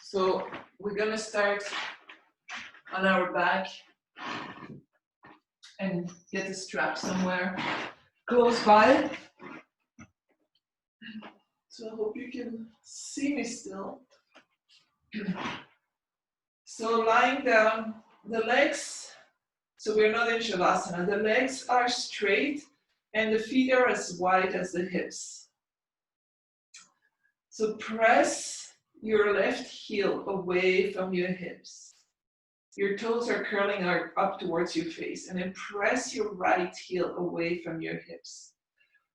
So we're gonna start on our back and get a strap somewhere close by. So I hope you can see me still. So lying down, the legs, so we're not in Shavasana, the legs are straight and the feet are as wide as the hips. So press your left heel away from your hips. Your toes are curling up towards your face, and then press your right heel away from your hips.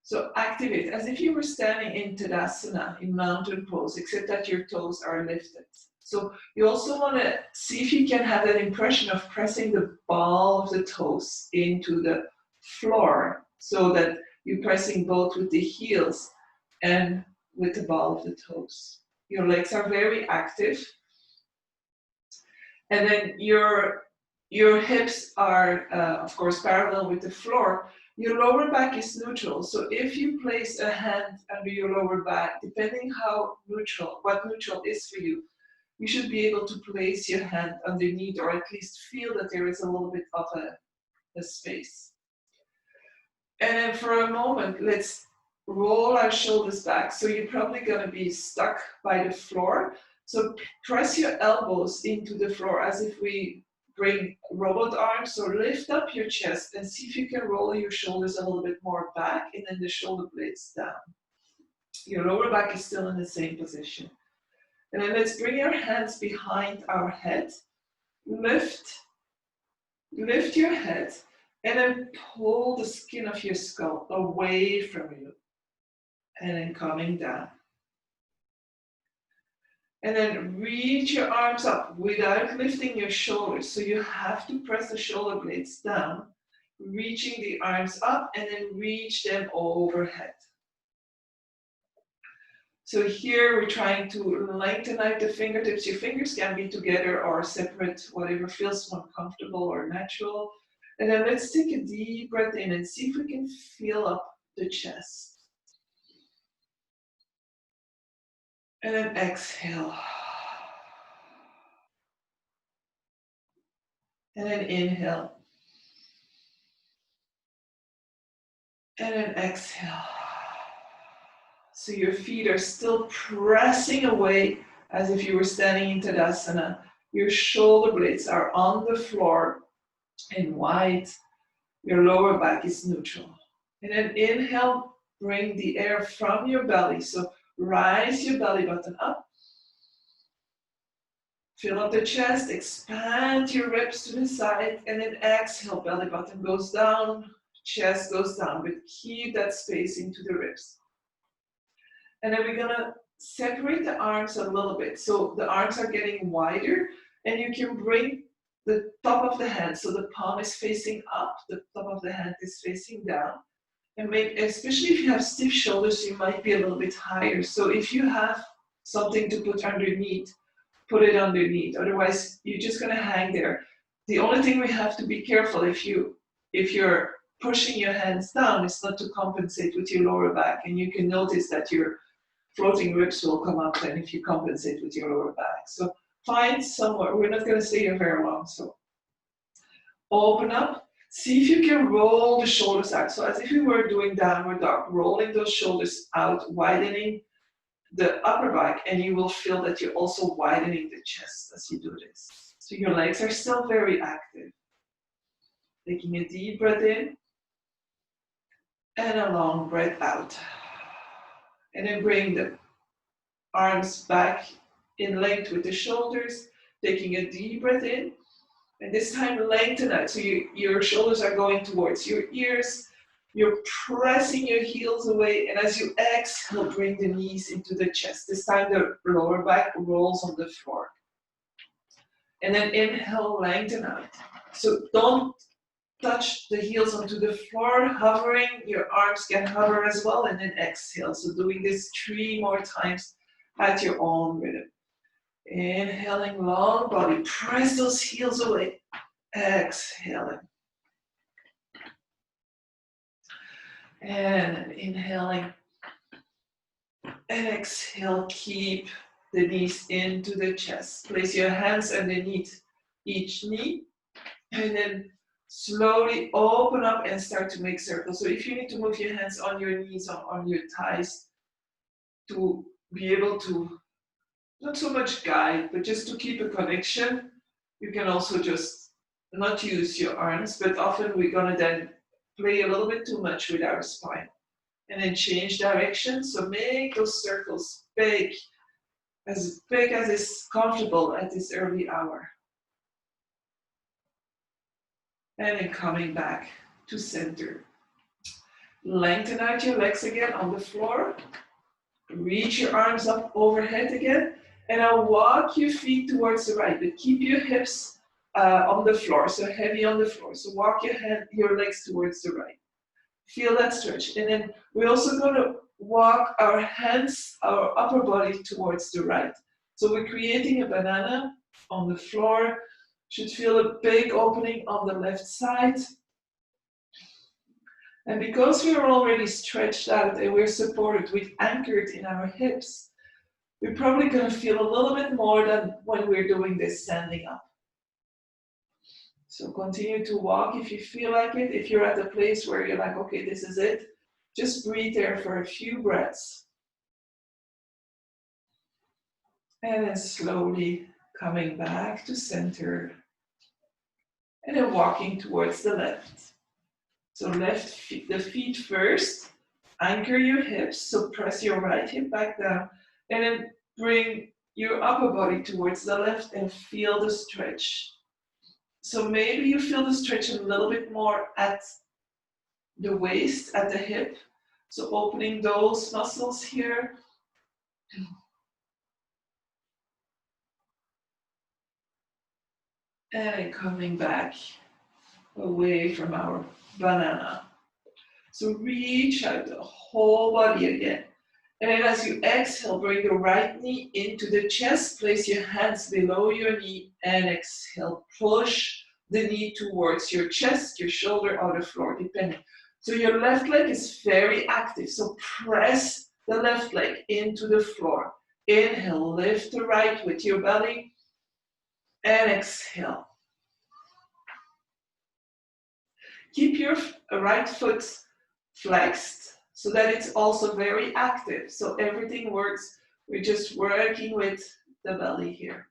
So activate as if you were standing in Tadasana, in mountain pose, except that your toes are lifted. So you also want to see if you can have that impression of pressing the ball of the toes into the floor, so that you're pressing both with the heels and with the ball of the toes. Your legs are very active. And then your hips are, of course, parallel with the floor. Your lower back is neutral. So if you place a hand under your lower back, depending what neutral is for you, you should be able to place your hand underneath, or at least feel that there is a little bit of a space. And then for a moment, let's roll our shoulders back. So you're probably going to be stuck by the floor. So press your elbows into the floor as if we bring robot arms. So lift up your chest and see if you can roll your shoulders a little bit more back, and then the shoulder blades down. Your lower back is still in the same position. And then let's bring our hands behind our head. Lift your head, and then pull the skin of your skull away from you. And then coming down. And then reach your arms up without lifting your shoulders. So you have to press the shoulder blades down, reaching the arms up, and then reach them overhead. So here we're trying to lengthen out the fingertips. Your fingers can be together or separate, whatever feels more comfortable or natural. And then let's take a deep breath in and see if we can feel up the chest. And then exhale. And then inhale. And then exhale. So your feet are still pressing away as if you were standing in Tadasana. Your shoulder blades are on the floor and wide. Your lower back is neutral. And then inhale, bring the air from your belly. So rise your belly button up. Fill up the chest, expand your ribs to the side, and then exhale, belly button goes down, chest goes down, but keep that space into the ribs. And then we're gonna separate the arms a little bit. So the arms are getting wider, and you can bring the top of the hand, so the palm is facing up, the top of the hand is facing down. And especially if you have stiff shoulders, you might be a little bit higher. So if you have something to put underneath, put it underneath. Otherwise, you're just gonna hang there. The only thing we have to be careful if you're pushing your hands down is not to compensate with your lower back. And you can notice that your floating ribs will come up then if you compensate with your lower back. So find somewhere, we're not gonna stay here very long. So open up, see if you can roll the shoulders out. So as if you were doing downward dog, rolling those shoulders out, widening the upper back, and you will feel that you're also widening the chest as you do this. So your legs are still very active. Taking a deep breath in and a long breath out. And then bring the arms back in length with the shoulders, taking a deep breath in, and this time lengthen out. So your shoulders are going towards your ears. You're pressing your heels away, and as you exhale, bring the knees into the chest. This time the lower back rolls on the floor. And then inhale, lengthen out. So don't touch the heels onto the floor, hovering. Your arms can hover as well, and then exhale. So doing this 3 more times at your own rhythm. Inhaling, long body, press those heels away. Exhaling. And inhaling. And exhale, keep the knees into the chest. Place your hands underneath each knee and then slowly open up and start to make circles. So if you need to move your hands on your knees or on your thighs to be able to, not so much guide, but just to keep a connection, you can also just not use your arms, but often we're gonna then play a little bit too much with our spine. And then change direction, so make those circles big as is comfortable at this early hour. And then coming back to center. Lengthen out your legs again on the floor. Reach your arms up overhead again. And now walk your feet towards the right, but keep your hips on the floor, so heavy on the floor. So walk your legs towards the right. Feel that stretch. And then we're also going to walk our hands, our upper body towards the right. So we're creating a banana on the floor. Should feel a big opening on the left side. And because we're already stretched out and we're supported, we've anchored in our hips, we're probably going to feel a little bit more than when we're doing this standing up. So continue to walk if you feel like it. If you're at a place where you're like, okay, this is it, just breathe there for a few breaths. And then slowly coming back to center. And then walking towards the left. So the feet first. Anchor your hips, so press your right hip back down. And then bring your upper body towards the left and feel the stretch. So maybe you feel the stretch a little bit more at the waist, at the hip. So opening those muscles here. And coming back away from our banana. So reach out the whole body again. And then as you exhale, bring your right knee into the chest. Place your hands below your knee and exhale. Push the knee towards your chest, your shoulder, or the floor, depending. So your left leg is very active. So press the left leg into the floor. Inhale, lift the right with your belly. And exhale. Keep your right foot flexed so that it's also very active. So everything works. We're just working with the belly here.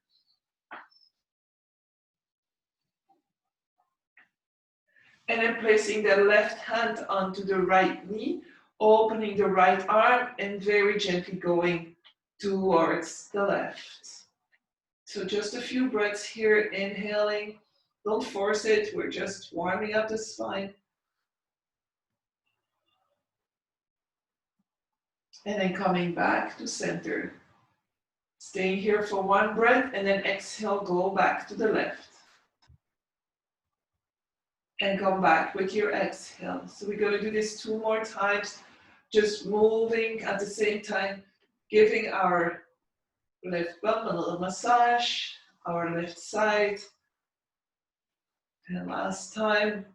And then placing the left hand onto the right knee, opening the right arm and very gently going towards the left. So just a few breaths here, inhaling. Don't force it, we're just warming up the spine. And then coming back to center. Staying here for one breath and then exhale, go back to the left. And come back with your exhale. So we're going to do this 2 more times, just moving at the same time, giving our left bum a little massage, our left side. And last time,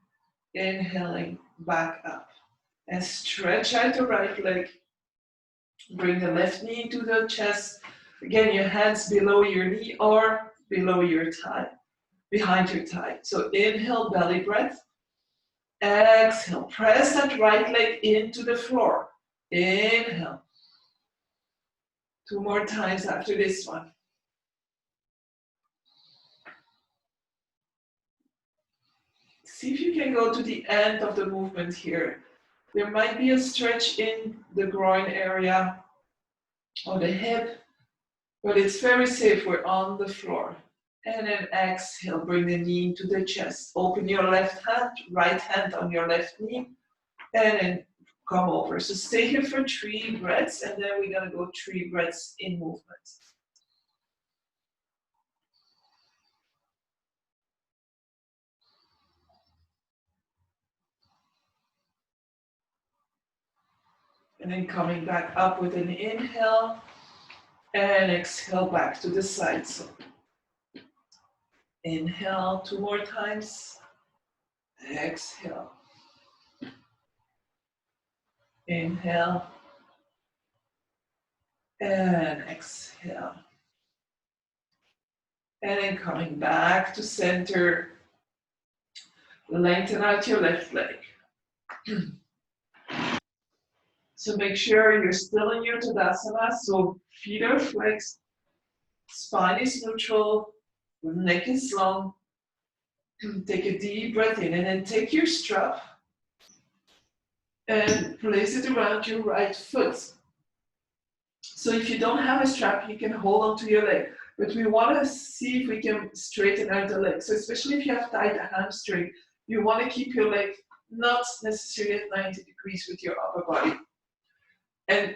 inhaling back up. And stretch out the right leg. Bring the left knee to the chest. Again, your hands below your knee or below your thigh, behind your thigh. So inhale, belly breath. Exhale, press that right leg into the floor. Inhale. 2 more times after this one. See if you can go to the end of the movement here. There might be a stretch in the groin area or the hip, but it's very safe. We're on the floor. And then exhale, bring the knee into the chest. Open your left hand, right hand on your left knee, and then come over. So stay here for 3 breaths, and then we're gonna go 3 breaths in movement. And then coming back up with an inhale, and exhale back to the side. So inhale 2 more times, exhale. Inhale, and exhale. And then coming back to center, lengthen out your left leg. So make sure you're still in your Tadasana, so feet are flexed, spine is neutral, neck is long. Take a deep breath in and then take your strap and place it around your right foot. So if you don't have a strap, you can hold onto your leg. But we want to see if we can straighten out the leg. So especially if you have tight hamstring, you want to keep your leg not necessarily at 90 degrees with your upper body. And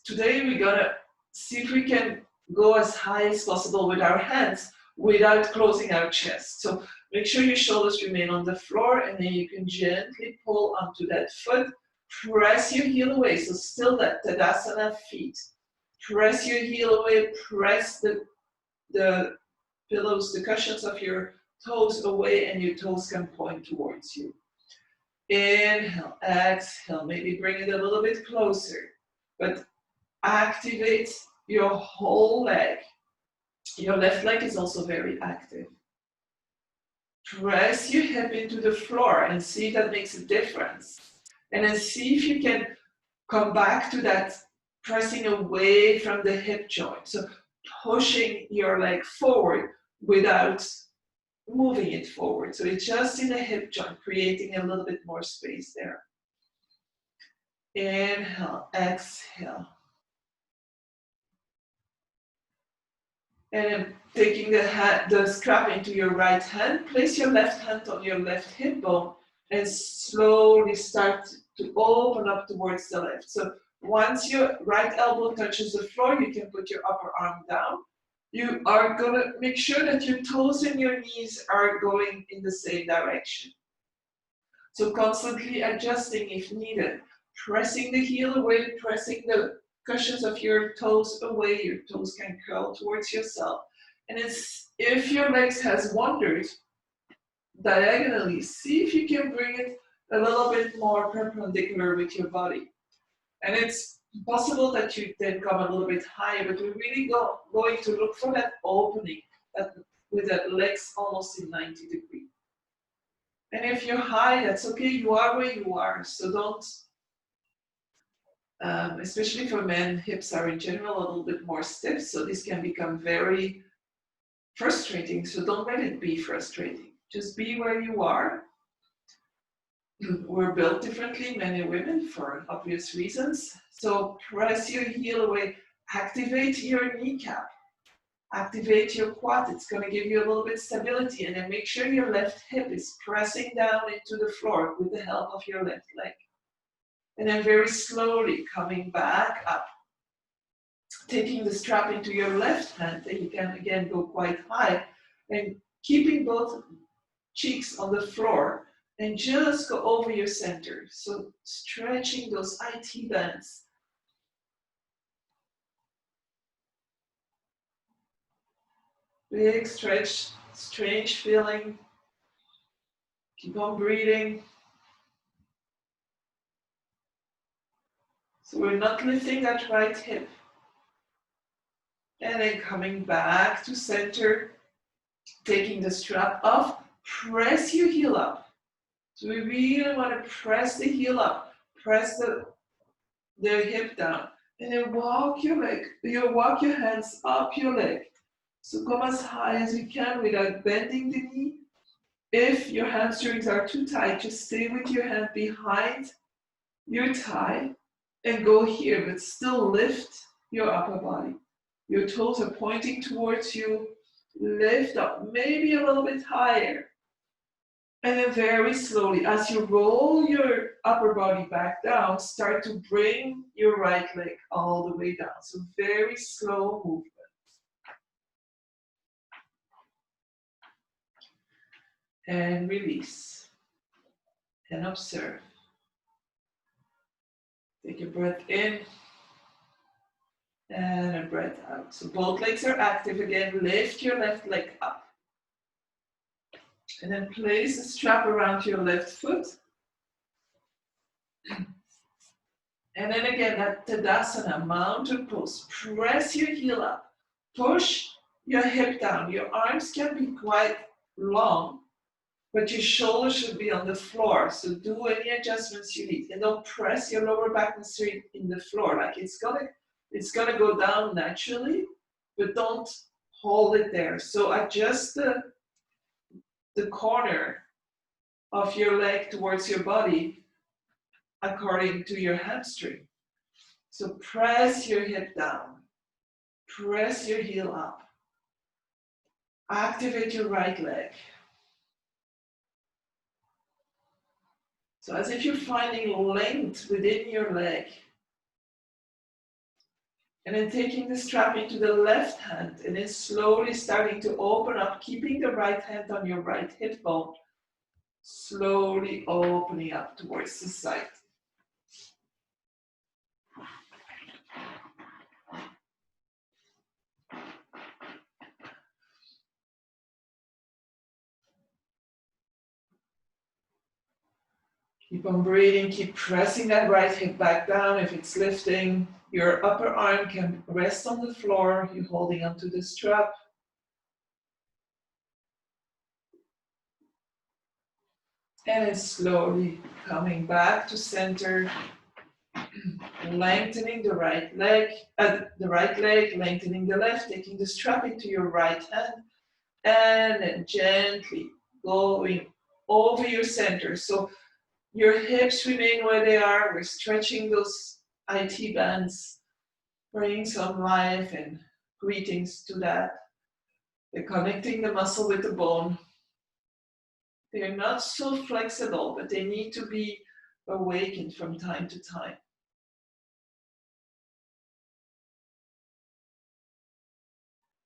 today we're gonna see if we can go as high as possible with our hands without closing our chest. So make sure your shoulders remain on the floor and then you can gently pull onto that foot. Press your heel away, so still that Tadasana feet. Press your heel away, press the pillows, the cushions of your toes away, and your toes can point towards you. Inhale, exhale, maybe bring it a little bit closer, but activate your whole leg. Your left leg is also very active. Press your hip into the floor and see if that makes a difference. And then see if you can come back to that pressing away from the hip joint. So pushing your leg forward without moving it forward. So it's just in the hip joint, creating a little bit more space there. Inhale, exhale. And then taking the strap into your right hand, place your left hand on your left hip bone and slowly start to open up towards the left. So once your right elbow touches the floor, you can put your upper arm down. You are going to make sure that your toes and your knees are going in the same direction. So constantly adjusting if needed, pressing the heel away, pressing the cushions of your toes away. Your toes can curl towards yourself. And if your legs has wandered diagonally, see if you can bring it a little bit more perpendicular with your body. And it's possible that you then come a little bit higher, but we're really going to look for that opening with the legs almost in 90 degrees. And if you're high, that's okay, you are where you are. So don't, especially for men, hips are in general a little bit more stiff, so this can become very frustrating. So don't let it be frustrating. Just be where you are. We're built differently, men and women, for obvious reasons. So press your heel away, activate your kneecap, activate your quad. It's going to give you a little bit of stability, and then make sure your left hip is pressing down into the floor with the help of your left leg. And then very slowly coming back up, taking the strap into your left hand, and you can again go quite high, and keeping both cheeks on the floor, and just go over your center. So stretching those IT bands. Big stretch, strange feeling. Keep on breathing. So we're not lifting that right hip. And then coming back to center, taking the strap off, press your heel up. So we really want to press the heel up, press the hip down, and then walk your hands up your leg. So come as high as you can without bending the knee. If your hamstrings are too tight, just stay with your hand behind your thigh and go here, but still lift your upper body. Your toes are pointing towards you. Lift up, maybe a little bit higher. And then very slowly, as you roll your upper body back down, start to bring your right leg all the way down. So very slow movement. And release. And observe. Take a breath in. And a breath out. So both legs are active again. Lift your left leg up. And then place the strap around your left foot. And then again, that Tadasana, mountain pose. Press your heel up. Push your hip down. Your arms can be quite long, but your shoulders should be on the floor. So do any adjustments you need. And don't press your lower back straight in the floor. Like it's gonna go down naturally, but don't hold it there. So adjust the corner of your leg towards your body according to your hamstring. So press your hip down, press your heel up, activate your right leg. So as if you're finding length within your leg. And then taking the strap into the left hand and then slowly starting to open up, keeping the right hand on your right hip bone, slowly opening up towards the side. Keep on breathing, keep pressing that right hip back down. If it's lifting, your upper arm can rest on the floor. You're holding onto the strap. And then slowly coming back to center, lengthening the right leg, lengthening the left, taking the strap into your right hand, and then gently going over your center. So your hips remain where they are. We're stretching those IT bands, bringing some life and greetings to that. They're connecting the muscle with the bone. They're not so flexible, but they need to be awakened from time to time.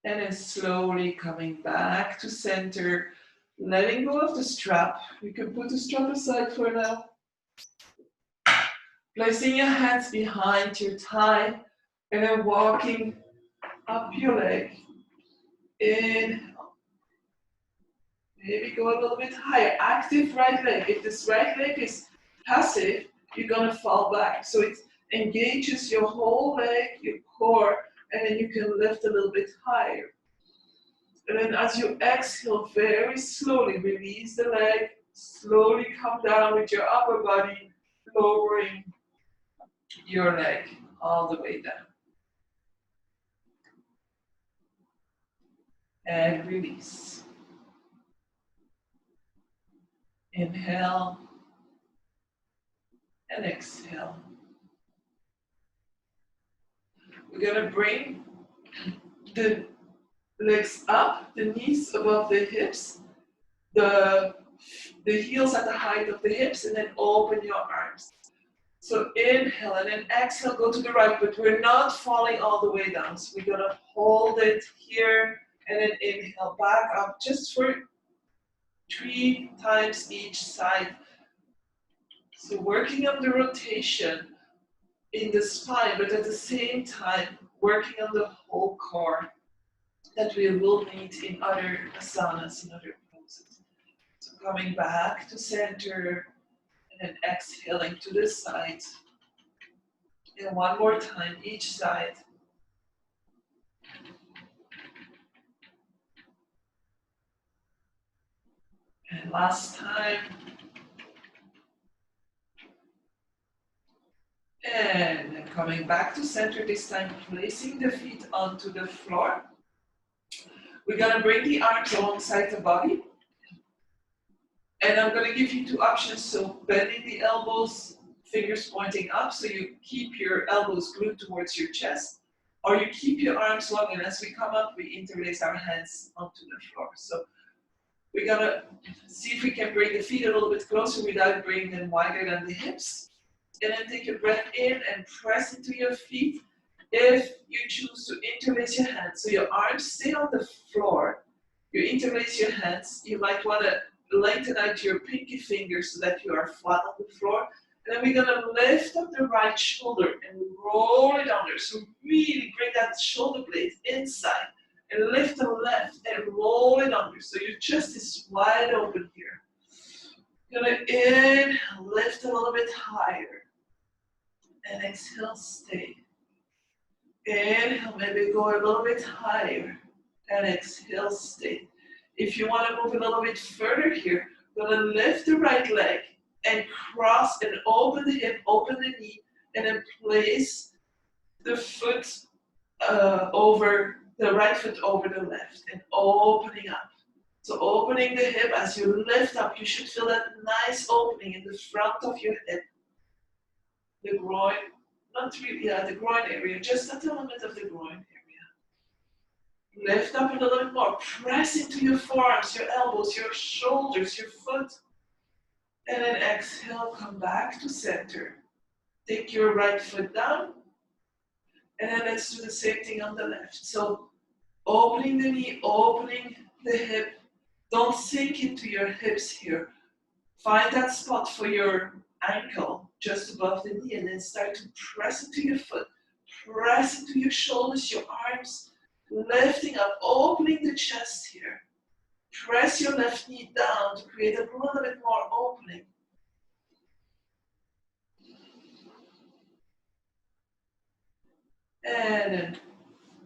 And then slowly coming back to center, letting go of the strap. You can put the strap aside for now. Placing your hands behind your thigh and then walking up your leg. Inhale. Maybe go a little bit higher. Active right leg. If this right leg is passive, you're going to fall back. So it engages your whole leg, your core, and then you can lift a little bit higher. And then as you exhale, very slowly release the leg, slowly come down with your upper body, lowering your leg all the way down. And release. Inhale and exhale. We're going to bring the legs up, the knees above the hips, the heels at the height of the hips, and then open your arms. So inhale and then exhale, go to the right, but we're not falling all the way down. So we're going to hold it here and then inhale back up just for 3 times each side. So working on the rotation in the spine, but at the same time working on the whole core that we will need in other asanas, in other poses. So coming back to center and then exhaling to the side. And one more time, each side. And last time. And then coming back to center, this time placing the feet onto the floor. We're gonna bring the arms alongside the body. And I'm gonna give you 2 options. So bending the elbows, fingers pointing up, so you keep your elbows glued towards your chest. Or you keep your arms long, and as we come up, we interlace our hands onto the floor. So we're gonna see if we can bring the feet a little bit closer without bringing them wider than the hips. And then take a breath in and press into your feet. If you choose to interlace your hands, so your arms stay on the floor, you interlace your hands, you might want to lengthen out your pinky finger so that you are flat on the floor. And then we're going to lift up the right shoulder and roll it under. So really bring that shoulder blade inside and lift the left and roll it under. So your chest is wide open here. You're going to inhale, lift a little bit higher. And exhale, stay. Inhale, maybe go a little bit higher. and exhale, stay. If you want to move a little bit further here, you're gonna lift the right leg and cross and open the hip, open the knee, and then place the foot over the right foot over the left and opening up. So opening the hip as you lift up, you should feel that nice opening in the front of your hip. The groin, not really, yeah, the groin area, just at the limit of the groin area. Lift up a little bit more, press into your forearms, your elbows, your shoulders, your foot. And then exhale, come back to center. Take your right foot down. And then let's do the same thing on the left. So opening the knee, opening the hip. Don't sink into your hips here. Find that spot for your ankle just above the knee and then start to press into your foot. Press into your shoulders, your arms, lifting up, opening the chest here. Press your left knee down to create a little bit more opening. And then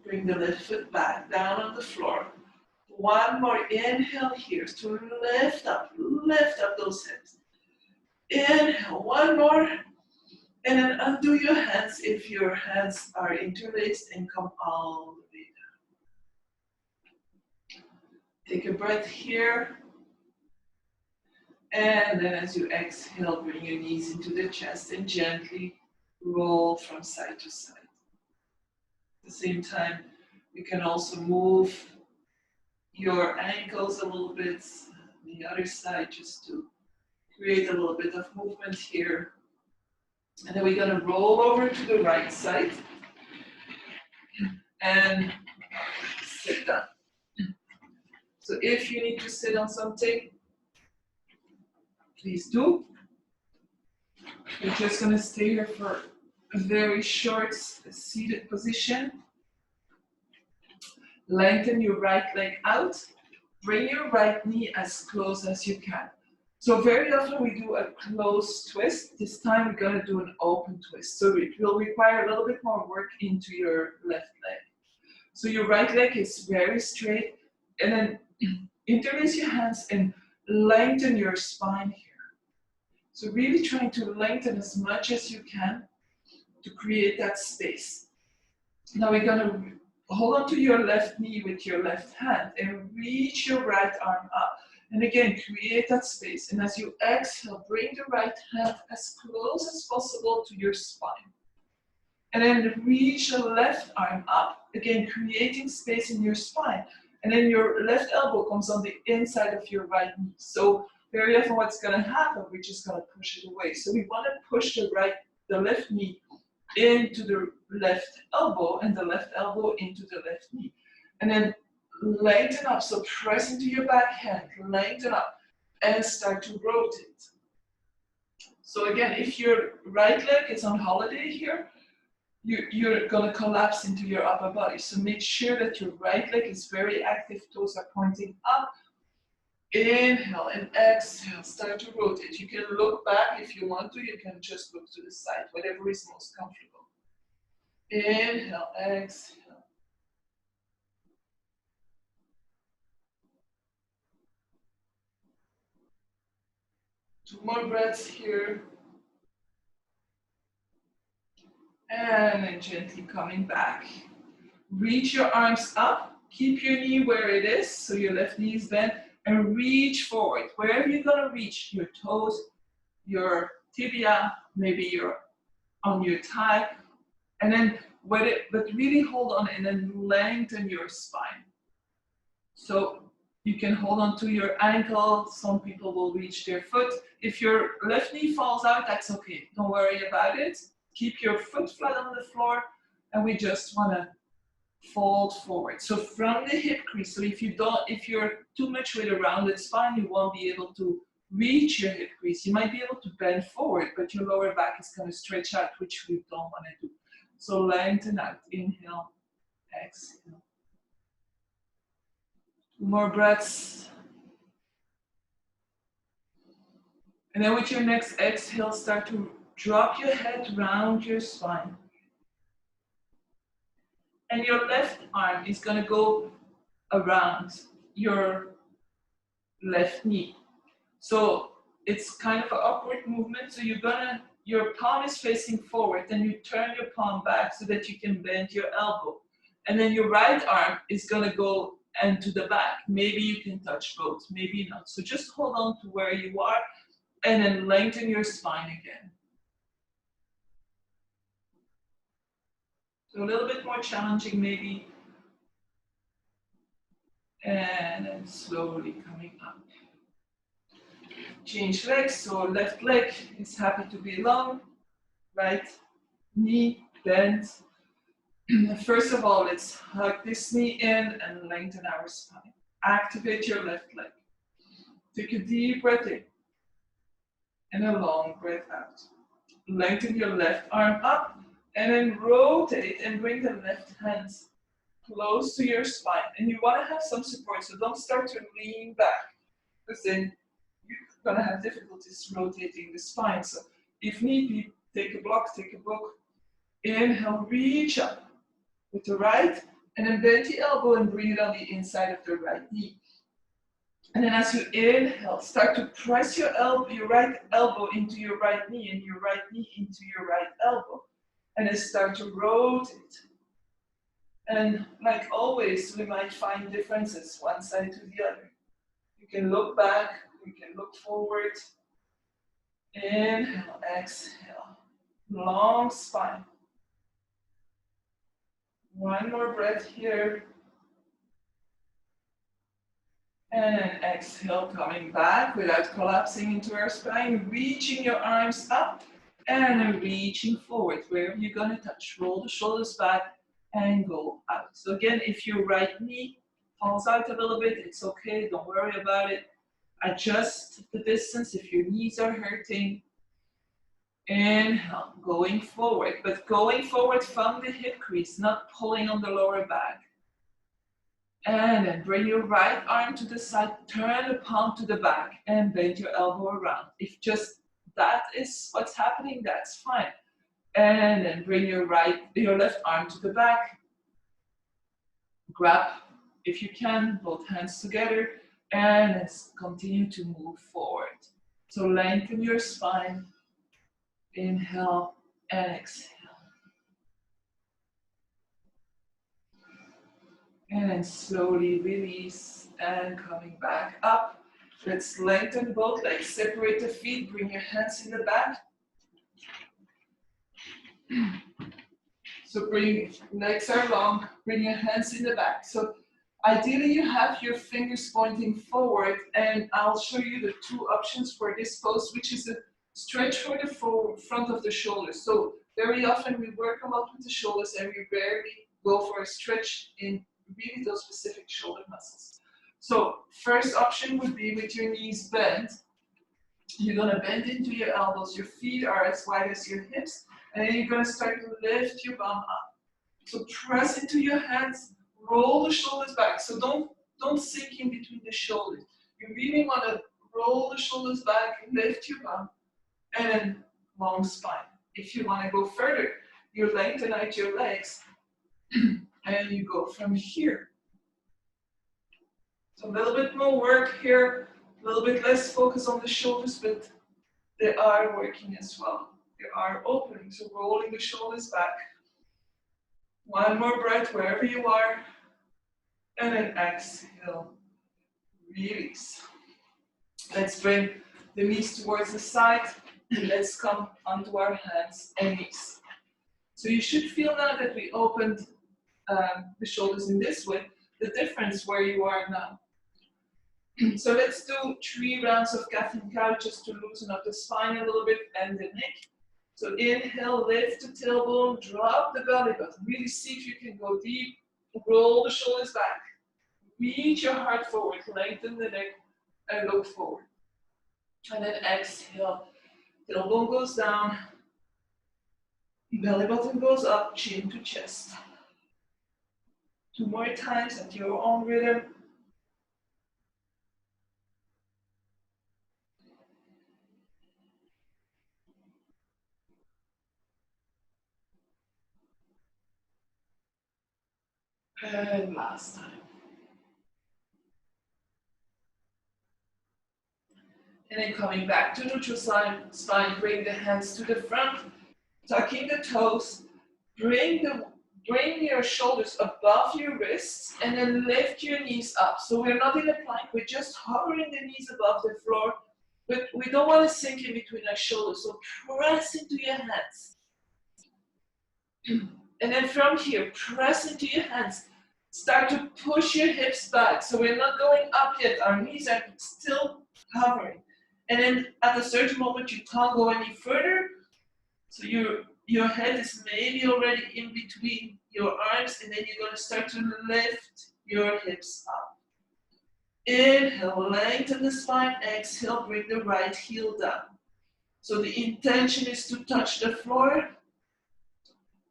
bring the left foot back down on the floor. One more inhale here to lift up those hips. Inhale, one more. And then undo your hands if your hands are interlaced and come all the way down. Take a breath here. And then as you exhale, bring your knees into the chest and gently roll from side to side. At the same time, you can also move your ankles a little bit on the other side just to create a little bit of movement here. And then we're going to roll over to the right side and sit down. So if you need to sit on something, please do. We're just going to stay here for a very short seated position. Lengthen your right leg out. Bring your right knee as close as you can. So very often we do a closed twist. This time we're going to do an open twist. So it will require a little bit more work into your left leg. So your right leg is very straight. And then interlace your hands and lengthen your spine here. So really trying to lengthen as much as you can to create that space. Now we're going to hold on to your left knee with your left hand and reach your right arm up. And again, create that space. And as you exhale, bring the right hand as close as possible to your spine. And then reach the left arm up, again, creating space in your spine. And then your left elbow comes on the inside of your right knee. So very often what's going to happen, we're just going to push it away. So we want to push the left knee into the left elbow and the left elbow into the left knee. And then lengthen up, so press into your back hand, lengthen up, and start to rotate. So again, if your right leg is on holiday here, you're going to collapse into your upper body. So make sure that your right leg is very active, toes are pointing up. Inhale and exhale, start to rotate. You can look back if you want to, you can just look to the side, whatever is most comfortable. Inhale, exhale. Two more breaths here. And then gently coming back. Reach your arms up, keep your knee where it is, so your left knee is bent, and reach forward. Wherever you're gonna reach, your toes, your tibia, maybe you're on your thigh, and then but really hold on and then lengthen your spine. So you can hold on to your ankle, some people will reach their foot. If your left knee falls out, that's okay, don't worry about it. Keep your foot flat on the floor, and we just wanna fold forward. So from the hip crease, so if you're too much with a rounded spine, you won't be able to reach your hip crease. You might be able to bend forward, but your lower back is gonna stretch out, which we don't wanna do. So lengthen out, inhale, exhale. Two more breaths. And then with your next exhale, start to drop your head round your spine. And your left arm is going to go around your left knee. So it's kind of an upward movement. So your palm is facing forward, and you turn your palm back so that you can bend your elbow. And then your right arm is gonna go and to the back. Maybe you can touch both, maybe not. So just hold on to where you are and then lengthen your spine again. So a little bit more challenging maybe. And then slowly coming up. Change legs, so left leg is happy to be long, right knee bent. First of all, let's hug this knee in and lengthen our spine. Activate your left leg. Take a deep breath in and a long breath out. Lengthen your left arm up and then rotate and bring the left hand close to your spine. And you want to have some support, so don't start to lean back, because then you're going to have difficulties rotating the spine. So if need be, take a block, take a book. Inhale, reach up with the right, and then bend the elbow and bring it on the inside of the right knee. And then as you inhale, start to press your right elbow into your right knee and your right knee into your right elbow. And then start to rotate. And like always, we might find differences one side to the other. You can look back, you can look forward. Inhale, exhale. Long spine. One more breath here. And then exhale, coming back without collapsing into our spine, reaching your arms up and then reaching forward. Wherever you're gonna touch, roll the shoulders back and go out. So again, if your right knee falls out a little bit, it's okay, don't worry about it. Adjust the distance if your knees are hurting. Inhale, going forward, but going forward from the hip crease, not pulling on the lower back. And then bring your right arm to the side, turn the palm to the back, and bend your elbow around. If just that is what's happening, that's fine. And then bring your left arm to the back. Grab, if you can, both hands together, and let's continue to move forward. So lengthen your spine. Inhale and exhale. And then slowly release and coming back up. Let's lengthen both legs, separate the feet, bring your hands in the back. So legs are long, bring your hands in the back. So ideally you have your fingers pointing forward, and I'll show you the two options for this pose, which is a stretch for the front of the shoulders. So very often we work a lot with the shoulders and we rarely go for a stretch in really those specific shoulder muscles. So first option would be with your knees bent. You're gonna bend into your elbows, your feet are as wide as your hips, and then you're gonna start to lift your bum up. So press into your hands, roll the shoulders back. So don't sink in between the shoulders. You really wanna roll the shoulders back, lift your bum, and then long spine. If you wanna go further, you lengthen out your legs, and you go from here. So a little bit more work here, a little bit less focus on the shoulders, but they are working as well. They are opening, so rolling the shoulders back. One more breath wherever you are, and then exhale, release. Let's bring the knees towards the side, and let's come onto our hands and knees. So you should feel now that we opened the shoulders in this way, the difference where you are now. So let's do 3 rounds of cat and cow just to loosen up the spine a little bit and the neck. So inhale, lift the tailbone, drop the belly button. Really see if you can go deep, roll the shoulders back. Reach your heart forward, lengthen the neck and look forward. And then exhale, tailbone goes down, belly button goes up, chin to chest. 2 more times at your own rhythm. And last time. And then coming back to neutral spine, bring the hands to the front, tucking the toes, bring your shoulders above your wrists, and then lift your knees up. So we're not in a plank, we're just hovering the knees above the floor, but we don't want to sink in between our shoulders. So press into your hands. And then from here, press into your hands. Start to push your hips back. So we're not going up yet. Our knees are still hovering. And then at a certain moment, you can't go any further. So your head is maybe already in between your arms, and then you're going to start to lift your hips up. Inhale, lengthen the spine. Exhale, bring the right heel down. So the intention is to touch the floor.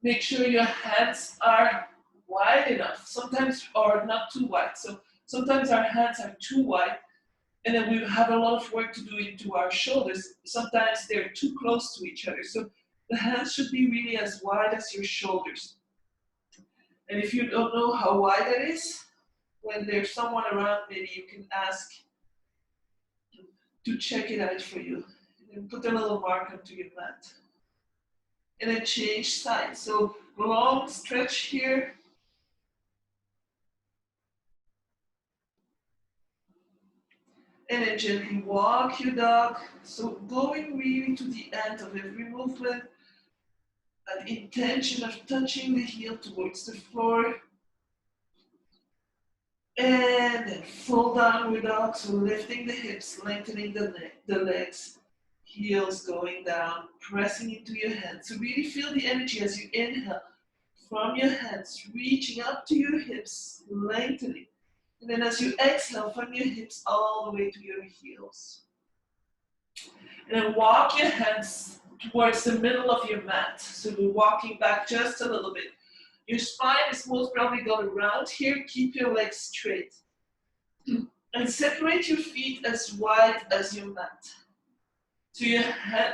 Make sure your hands are wide enough, sometimes, or not too wide. So sometimes our hands are too wide, and then we have a lot of work to do into our shoulders. Sometimes they're too close to each other. So the hands should be really as wide as your shoulders. And if you don't know how wide that is, when there's someone around, maybe you can ask to check it out for you. And put a little mark onto your mat. And then change sides. So long stretch here. And then gently walk your dog. So going really to the end of every movement. An intention of touching the heel towards the floor. And then full downward dog. So lifting the hips, lengthening the legs. Heels going down, pressing into your hands. So really feel the energy as you inhale from your hands, reaching up to your hips, lengthening. And then as you exhale from your hips all the way to your heels. And then walk your hands towards the middle of your mat. So we're walking back just a little bit. Your spine is most probably going around here. Keep your legs straight. And separate your feet as wide as your mat. So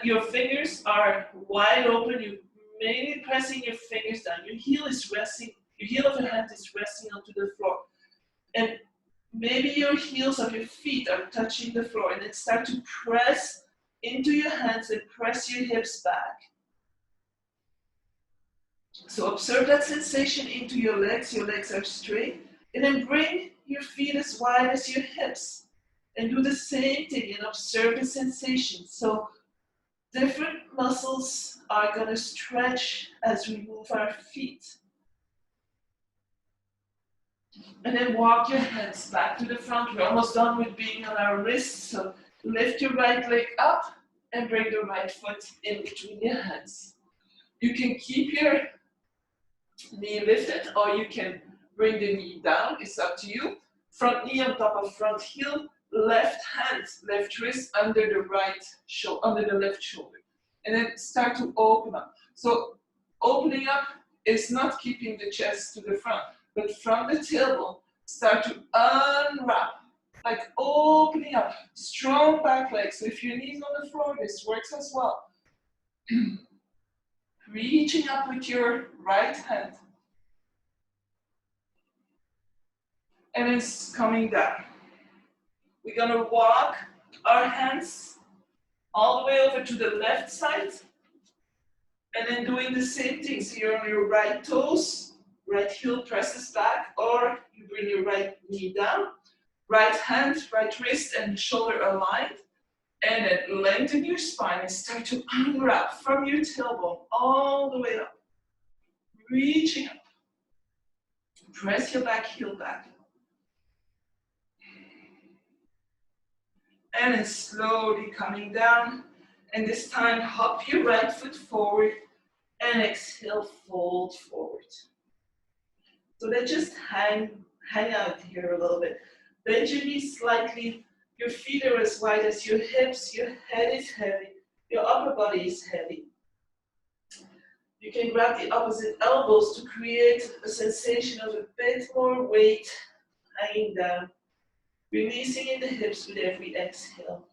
your fingers are wide open. You're mainly pressing your fingers down. Your heel is resting. Your heel of your hand is resting onto the floor. And maybe your heels of your feet are touching the floor. And then start to press into your hands and press your hips back. So observe that sensation into your legs. Your legs are straight. And then bring your feet as wide as your hips. And do the same thing and observe the sensation. So different muscles are going to stretch as we move our feet. And then walk your hands back to the front. We're almost done with being on our wrists. So lift your right leg up and bring the right foot in between your hands. You can keep your knee lifted or you can bring the knee down. It's up to you. Front knee on top of front heel. Left hand, left wrist under the left shoulder. And then start to open up. So opening up is not keeping the chest to the front, but from the tailbone, start to unwrap, like opening up, strong back leg. So if your knee's on the floor, this works as well. Reaching up with your right hand. And it's coming down. We're gonna walk our hands all the way over to the left side. And then doing the same thing. So you're on your right toes, right heel presses back, or you bring your right knee down, right hand, right wrist, and shoulder aligned. And then lengthen your spine and start to unwrap from your tailbone all the way up. Reaching up. Press your back heel back. And then slowly coming down. And this time, hop your right foot forward and exhale, fold forward. So then just hang out here a little bit. Bend your knees slightly. Your feet are as wide as your hips. Your head is heavy. Your upper body is heavy. You can grab the opposite elbows to create a sensation of a bit more weight hanging down. Releasing in the hips with every exhale.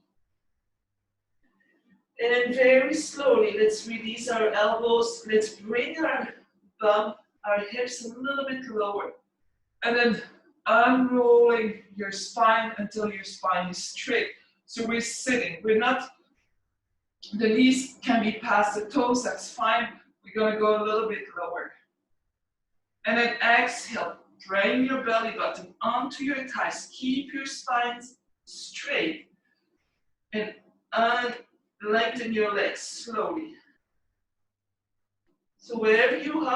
And then very slowly, let's release our elbows. Let's bring our bum, our hips a little bit lower. And then unrolling your spine until your spine is straight. So we're sitting, we're not, the knees can be past the toes, that's fine. We're gonna go a little bit lower. And then exhale, bring your belly button onto your thighs. Keep your spines straight. And lengthen your legs slowly. So wherever you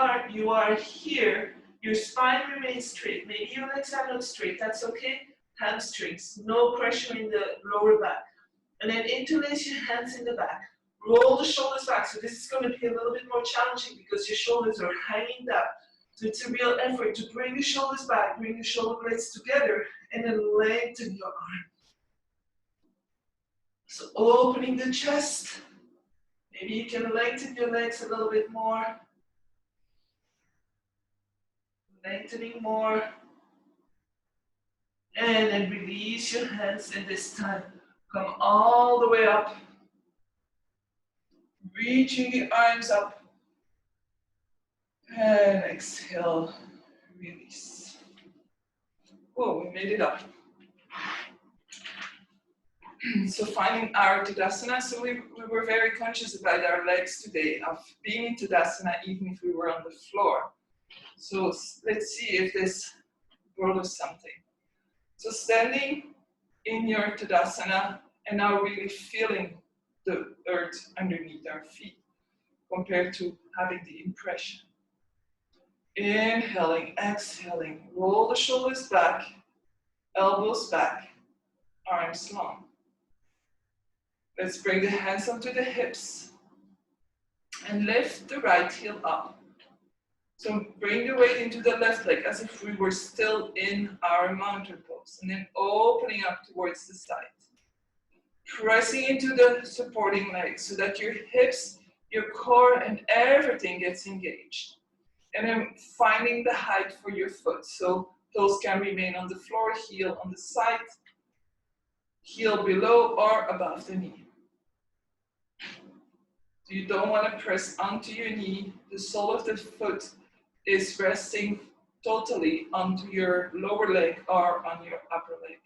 are here, your spine remains straight. Maybe your legs are not straight, that's okay. Hamstrings, no pressure in the lower back. And then interlace your hands in the back. Roll the shoulders back. So this is going to be a little bit more challenging because your shoulders are hanging down. So it's a real effort to bring the shoulders back, bring the shoulder blades together, and then lengthen your arm. So opening the chest. Maybe you can lengthen your legs a little bit more. Lengthening more. And then release your hands, and this time come all the way up. Reaching the arms up. And exhale, release. Oh, we made it up. So finding our Tadasana, so we were very conscious about our legs today, of being in Tadasana even if we were on the floor. So let's see if this brought us something. So standing in your Tadasana and now really feeling the earth underneath our feet compared to having the impression. Inhaling, exhaling, roll the shoulders back, elbows back, arms long. Let's bring the hands onto the hips and lift the right heel up. So bring the weight into the left leg as if we were still in our mountain pose, and then opening up towards the side. Pressing into the supporting legs so that your hips, your core, and everything gets engaged. And then finding the height for your foot. So toes can remain on the floor, heel on the side, heel below or above the knee. So you don't want to press onto your knee. The sole of the foot is resting totally onto your lower leg or on your upper leg.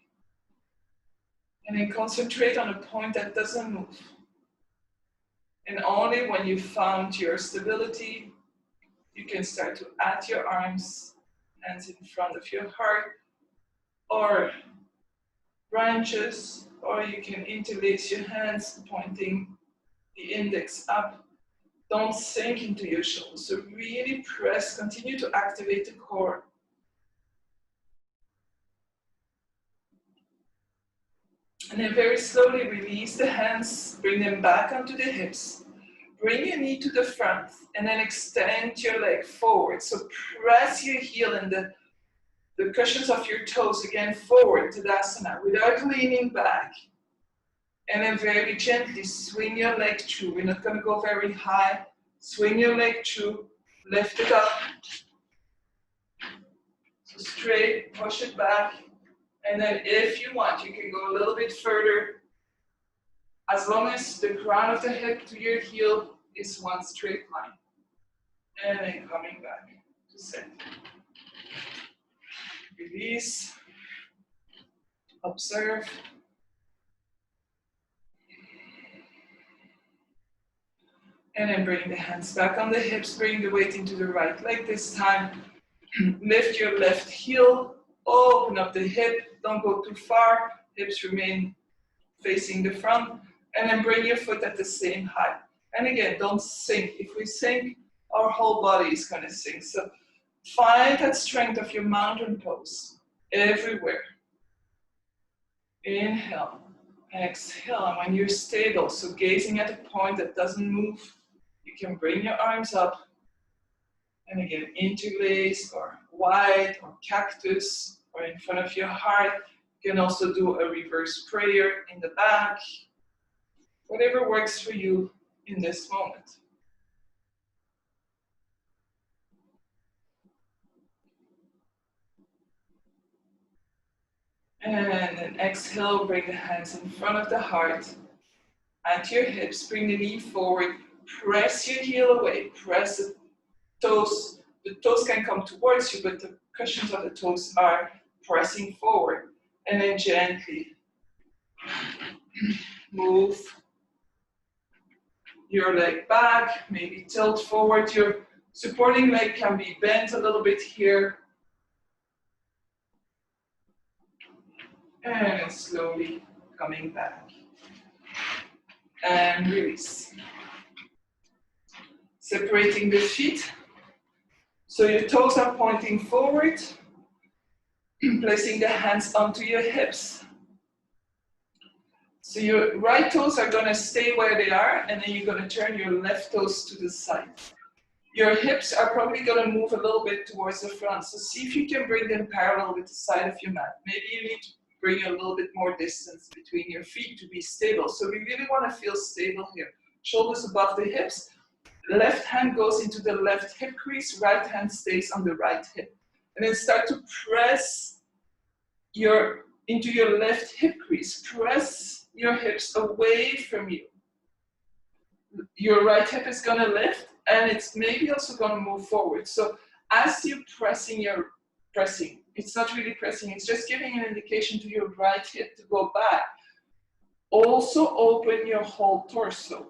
And then concentrate on a point that doesn't move. And only when you found your stability, you can start to add your arms, hands in front of your heart, or branches, or you can interlace your hands, pointing the index up. Don't sink into your shoulders. So really press, continue to activate the core. And then very slowly release the hands, bring them back onto the hips. Bring your knee to the front and then extend your leg forward. So press your heel and the cushions of your toes again forward to Tadasana without leaning back. And then very gently swing your leg through. We're not going to go very high. Swing your leg through, lift it up. So straight, push it back. And then if you want, you can go a little bit further. As long as the crown of the hip to your heel is one straight line. And then coming back to center. Release. Observe. And then bring the hands back on the hips, bring the weight into the right leg this time. Lift your left heel, open up the hip, don't go too far, hips remain facing the front, and then bring your foot at the same height. And again, don't sink. If we sink, our whole body is going to sink. So find that strength of your mountain pose everywhere. Inhale, exhale, and when you're stable, so gazing at a point that doesn't move, you can bring your arms up, and again, interlace or wide or cactus or in front of your heart. You can also do a reverse prayer in the back, whatever works for you in this moment. And then exhale, bring the hands in front of the heart, at your hips, bring the knee forward, press your heel away, press the toes. The toes can come towards you, but the cushions of the toes are pressing forward. And then gently Move your leg back, maybe tilt forward. Your supporting leg can be bent a little bit here. And slowly coming back. And release. Separating the feet. So your toes are pointing forward. Placing the hands onto your hips. So your right toes are going to stay where they are, and then you're going to turn your left toes to the side. Your hips are probably going to move a little bit towards the front. So see if you can bring them parallel with the side of your mat. Maybe you need to bring a little bit more distance between your feet to be stable. So we really want to feel stable here. Shoulders above the hips. Left hand goes into the left hip crease. Right hand stays on the right hip. And then start to press into your left hip crease. Press your hips away from you. Your right hip is going to lift, and it's maybe also going to move forward. So as you're pressing, it's not really pressing, it's just giving an indication to your right hip to go back. Also open your whole torso.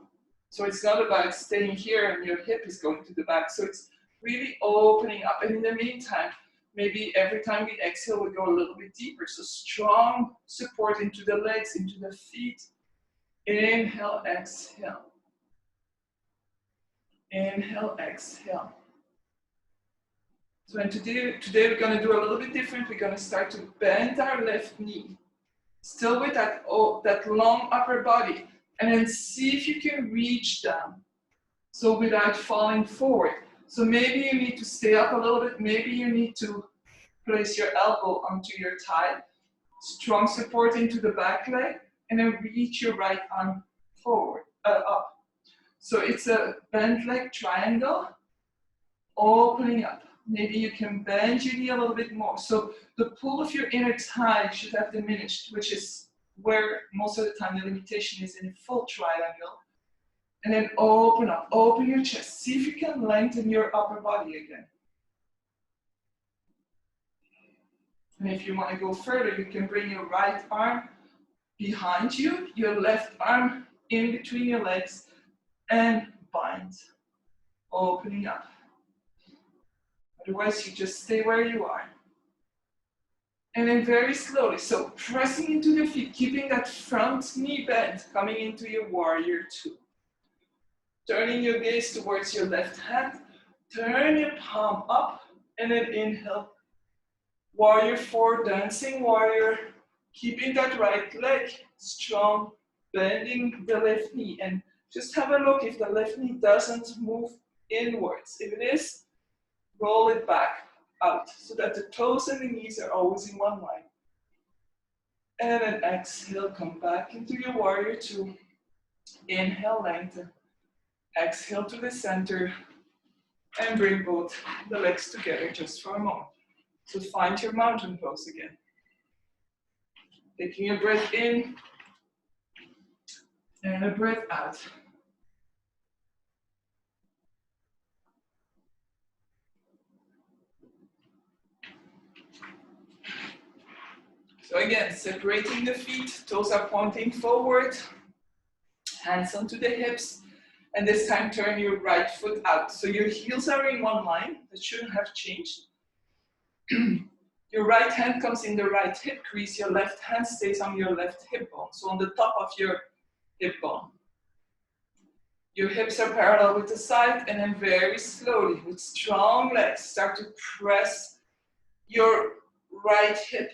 So it's not about staying here and your hip is going to the back. So it's really opening up. And in the meantime, maybe every time we exhale, we go a little bit deeper. So strong support into the legs, into the feet. Inhale, exhale. Inhale, exhale. So today we're going to do a little bit different. We're going to start to bend our left knee. Still with that long upper body. And then see if you can reach down. So without falling forward. So maybe you need to stay up a little bit. Maybe you need to place your elbow onto your thigh. Strong support into the back leg. And then reach your right arm forward, up. So it's a bent leg triangle, opening up. Maybe you can bend your knee a little bit more. So the pull of your inner thigh should have diminished, which is where most of the time the limitation is in full triangle. And then open up, open your chest. See if you can lengthen your upper body again. And if you want to go further, you can bring your right arm behind you, your left arm in between your legs, and bind, opening up. Otherwise, you just stay where you are. And then very slowly, so pressing into the feet, keeping that front knee bent, coming into your warrior two. Turning your gaze towards your left hand, turn your palm up, and then inhale. Warrior four, dancing warrior, keeping that right leg strong, bending the left knee, and just have a look if the left knee doesn't move inwards. If it is, roll it back out so that the toes and the knees are always in one line. And then exhale, come back into your warrior two. Inhale, lengthen. Exhale to the center and bring both the legs together just for a moment. So find your mountain pose again. Taking a breath in and a breath out. So again, separating the feet, toes are pointing forward, hands onto the hips, and this time turn your right foot out. So your heels are in one line, that shouldn't have changed. Your right hand comes in the right hip crease, your left hand stays on your left hip bone, so on the top of your hip bone. Your hips are parallel with the side, and then very slowly, with strong legs, start to press your right hip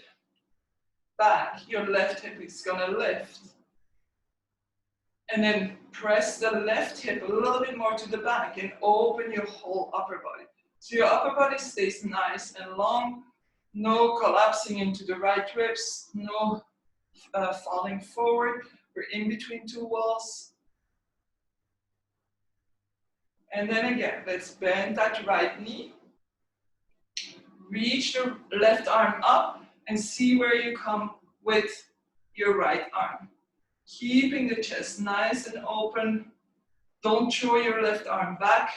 back. Your left hip is gonna lift. And then press the left hip a little bit more to the back and open your whole upper body. So your upper body stays nice and long, no collapsing into the right ribs, no falling forward. We're in between two walls. And then again, let's bend that right knee. Reach the left arm up and see where you come with your right arm. Keeping the chest nice and open. Don't throw your left arm back.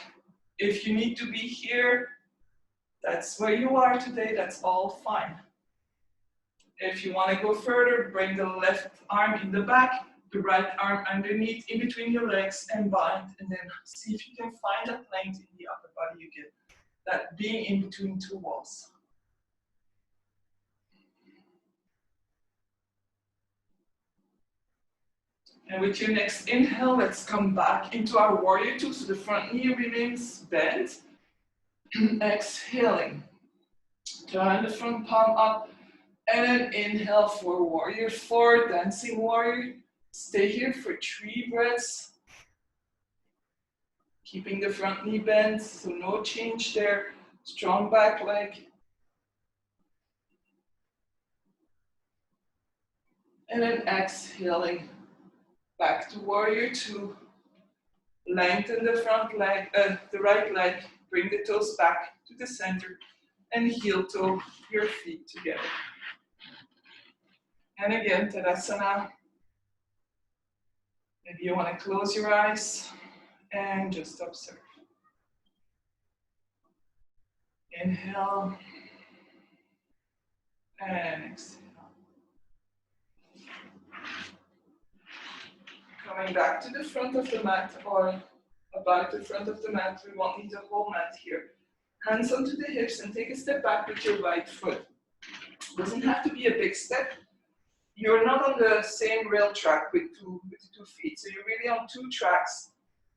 If you need to be here, that's where you are today, that's all fine. If you want to go further, bring the left arm in the back, the right arm underneath, in between your legs, and bind. And then see if you can find that length in the upper body again. That being in between two walls. And with your next inhale, let's come back into our warrior two, so the front knee remains bent. Exhaling, turn the front palm up, and then inhale for warrior four, dancing warrior. Stay here for 3 breaths. Keeping the front knee bent, so no change there. Strong back leg. And then exhaling, back to warrior two. Lengthen the front leg, the right leg. Bring the toes back to the center and heel toe your feet together. And again, Tadasana. Maybe you want to close your eyes and just observe. Inhale and exhale. Coming back to the front of the mat or about the front of the mat. We won't need the whole mat here. Hands onto the hips and take a step back with your right foot. Doesn't have to be a big step. You're not on the same rail track with the 2 feet, so you're really on 2 tracks.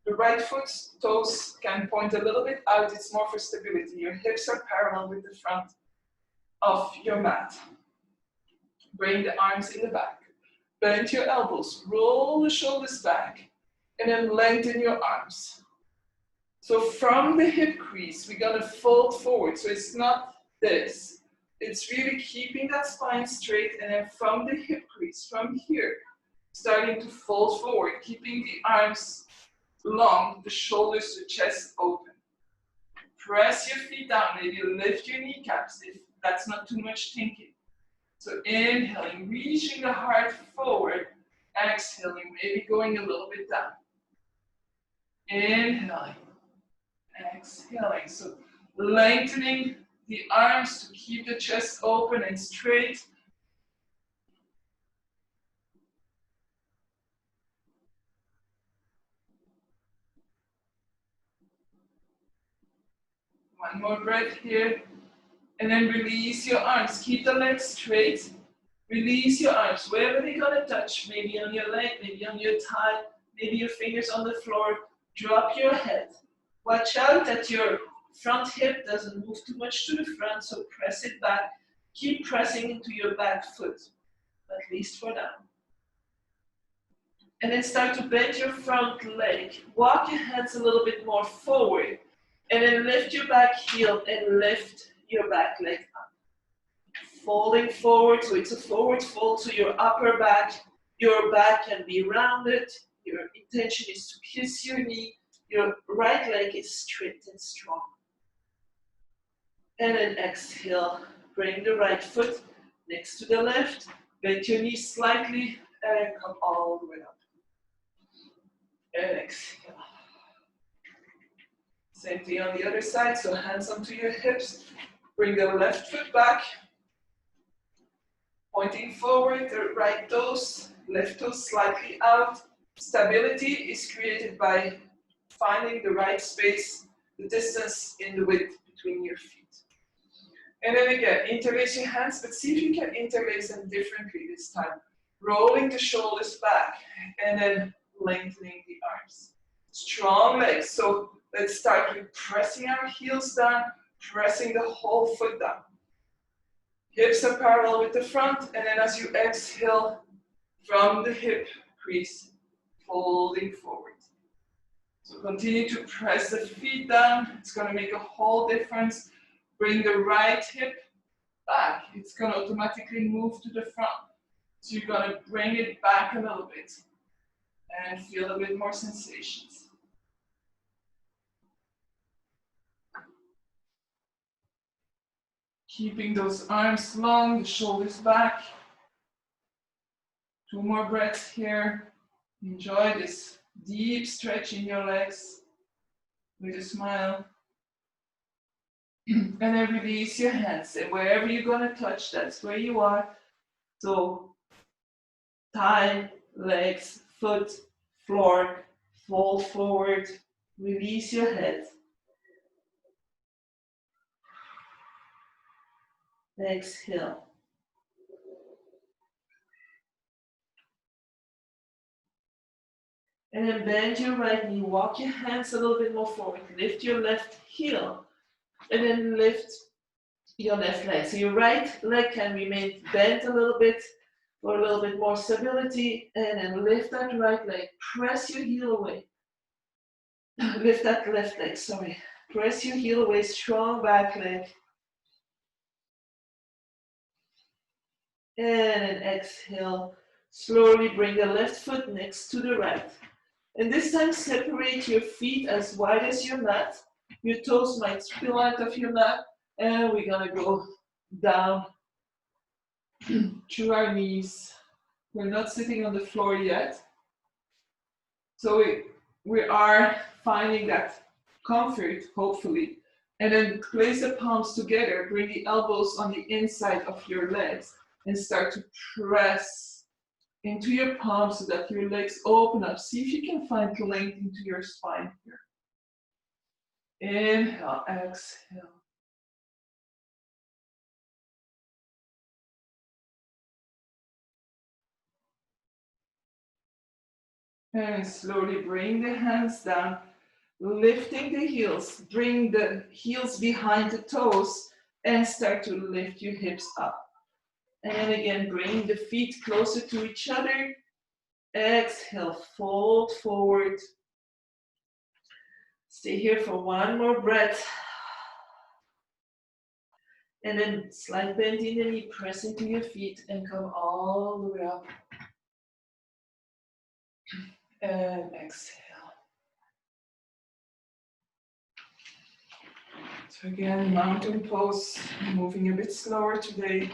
The right foot's toes can point a little bit out, it's more for stability. Your hips are parallel with the front of your mat. Bring the arms in the back. Bend your elbows, roll the shoulders back, and then lengthen your arms. So from the hip crease, we're gonna fold forward, so it's not this. It's really keeping that spine straight, and then from the hip crease, from here, starting to fold forward, keeping the arms long, the shoulders, the chest open. Press your feet down, maybe lift your kneecaps if that's not too much thinking. So inhaling, reaching the heart forward, exhaling, maybe going a little bit down. Inhaling, exhaling. So lengthening the arms to keep the chest open and straight. One more breath here. And then release your arms. Keep the legs straight. Release your arms. Wherever they're gonna touch, maybe on your leg, maybe on your thigh, maybe your fingers on the floor. Drop your head. Watch out that your front hip doesn't move too much to the front, so press it back. Keep pressing into your back foot, at least for now. And then start to bend your front leg. Walk your hands a little bit more forward. And then lift your back heel and lift your back leg up. Folding forward, so it's a forward fold, so your upper back, your back can be rounded. Your intention is to kiss your knee. Your right leg is straight and strong. And then exhale, bring the right foot next to the left, bend your knee slightly, and come all the way up. And exhale. Same thing on the other side, so hands onto your hips, bring the left foot back, pointing forward, the right toes, left toes slightly out. Stability is created by finding the right space, the distance in the width between your feet. And then again, interlace your hands, but see if you can interlace them differently this time. Rolling the shoulders back, and then lengthening the arms. Strong legs, so let's start with pressing our heels down, pressing the whole foot down. Hips are parallel with the front, and then as you exhale from the hip crease, folding forward. So continue to press the feet down. It's going to make a whole difference. Bring the right hip back. It's going to automatically move to the front. So you're going to bring it back a little bit and feel a bit more sensations. Keeping those arms long, the shoulders back. 2 more breaths here. Enjoy this deep stretch in your legs with a smile. And then release your hands. And wherever you're going to touch, that's where you are. So thigh, legs, foot, floor, fold forward, release your head. Exhale. And then bend your right knee, walk your hands a little bit more forward, lift your left heel, and then lift your left leg. So your right leg can remain bent a little bit for a little bit more stability, and then lift that right leg, press your heel away. Lift that left leg, sorry. Press your heel away, strong back leg. And then exhale, slowly bring the left foot next to the right. And this time separate your feet as wide as your mat. Your toes might spill out of your mat. And we're gonna go down to our knees. We're not sitting on the floor yet. So we are finding that comfort, hopefully. And then place the palms together, bring the elbows on the inside of your legs and start to press into your palms so that your legs open up. See if you can find length into your spine here. Inhale, exhale. And slowly bring the hands down, lifting the heels. Bring the heels behind the toes and start to lift your hips up. And then again, bring the feet closer to each other. Exhale, fold forward. Stay here for one more breath. And then slight bend in the knee, press into your feet and come all the way up. And exhale. So again, mountain pose, moving a bit slower today.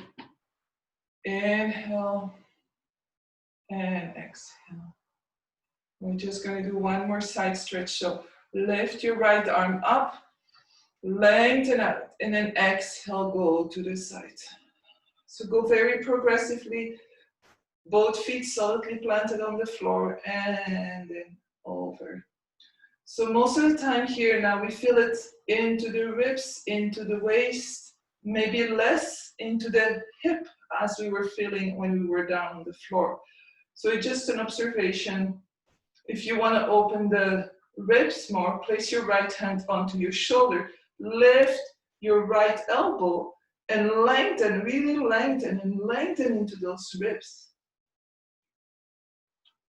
Inhale and exhale. We're just going to do one more side stretch. So lift your right arm up, lengthen out, and then exhale, go to the side. So go very progressively, both feet solidly planted on the floor, and then over. So most of the time here now we feel it into the ribs, into the waist, maybe less into the hip as we were feeling when we were down on the floor. So it's just an observation. If you want to open the ribs more, place your right hand onto your shoulder, lift your right elbow and lengthen, really lengthen and lengthen into those ribs.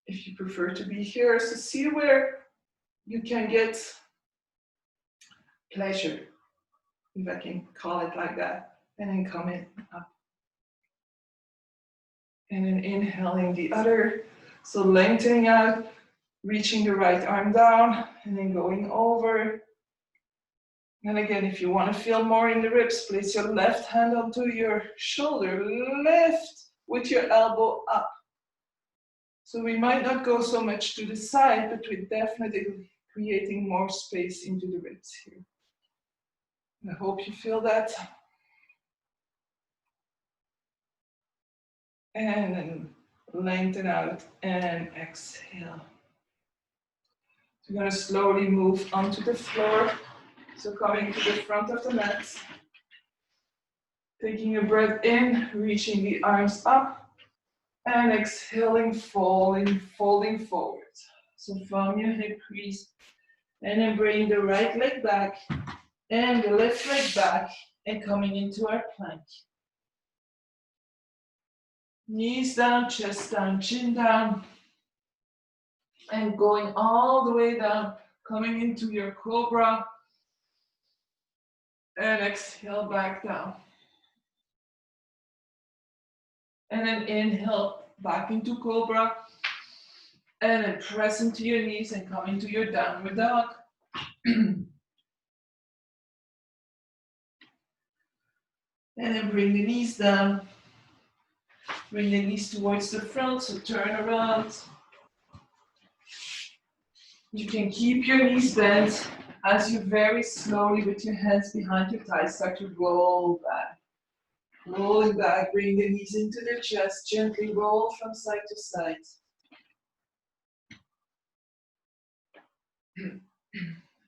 If you prefer to be here, so see where you can get pleasure, if I can call it like that, and then coming up. And then inhaling the other, so lengthening out, reaching the right arm down, and then going over. And again, if you want to feel more in the ribs, place your left hand onto your shoulder, lift with your elbow up. So we might not go so much to the side, but we're definitely creating more space into the ribs here. I hope you feel that. And then lengthen out and exhale. So you're going to slowly move onto the floor. So coming to the front of the mat. Taking a breath in, reaching the arms up. And exhaling, folding forward. So from your hip crease. And then bring the right leg back and the left leg back and coming into our plank. Knees down, chest down, chin down. And going all the way down, coming into your cobra. And exhale back down. And then inhale back into cobra. And then press into your knees and come into your downward dog. And then bring the knees down. Bring the knees towards the front, so turn around. You can keep your knees bent as you very slowly, with your hands behind your thighs, start to roll back. Rolling back, bring the knees into the chest, gently roll from side to side. And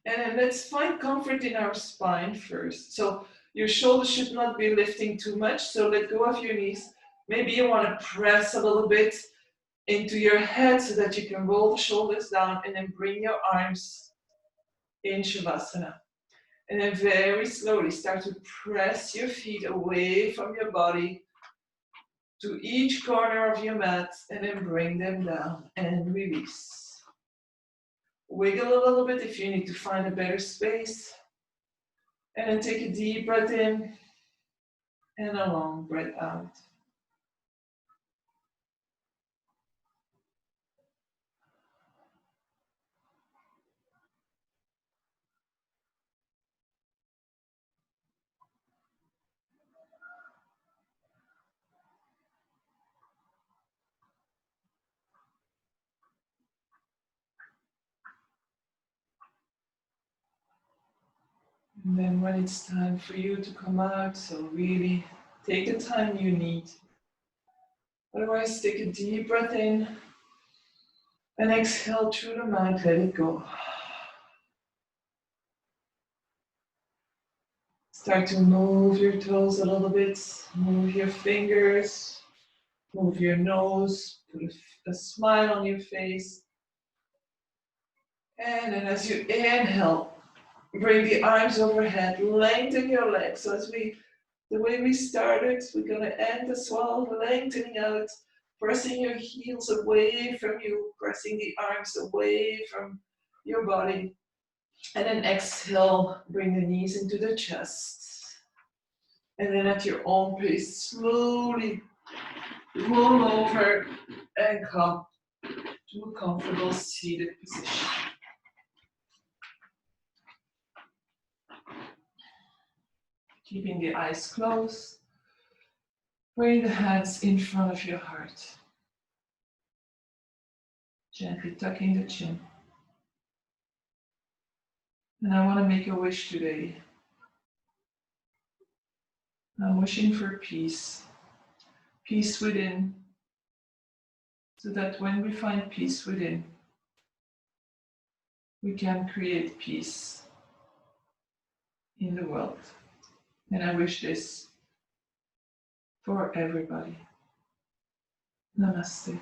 then let's find comfort in our spine first. So your shoulders should not be lifting too much, so let go of your knees. Maybe you want to press a little bit into your head so that you can roll the shoulders down and then bring your arms in Shavasana. And then very slowly start to press your feet away from your body to each corner of your mat and then bring them down and release. Wiggle a little bit if you need to find a better space. And then take a deep breath in and a long breath out. And then when it's time for you to come out, so really take the time you need. Otherwise, take a deep breath in and exhale through the mouth, let it go. Start to move your toes a little bit, move your fingers, move your nose, put a smile on your face. And then as you inhale, bring the arms overhead, lengthen your legs. So the way we started, we're gonna end as well, lengthening out, pressing your heels away from you, pressing the arms away from your body. And then exhale, bring the knees into the chest. And then at your own pace, slowly roll over and come to a comfortable seated position. Keeping the eyes closed, bring the hands in front of your heart. Gently tucking the chin. And I want to make a wish today. I'm wishing for peace. Peace within, so that when we find peace within, we can create peace in the world. And I wish this for everybody. Namaste.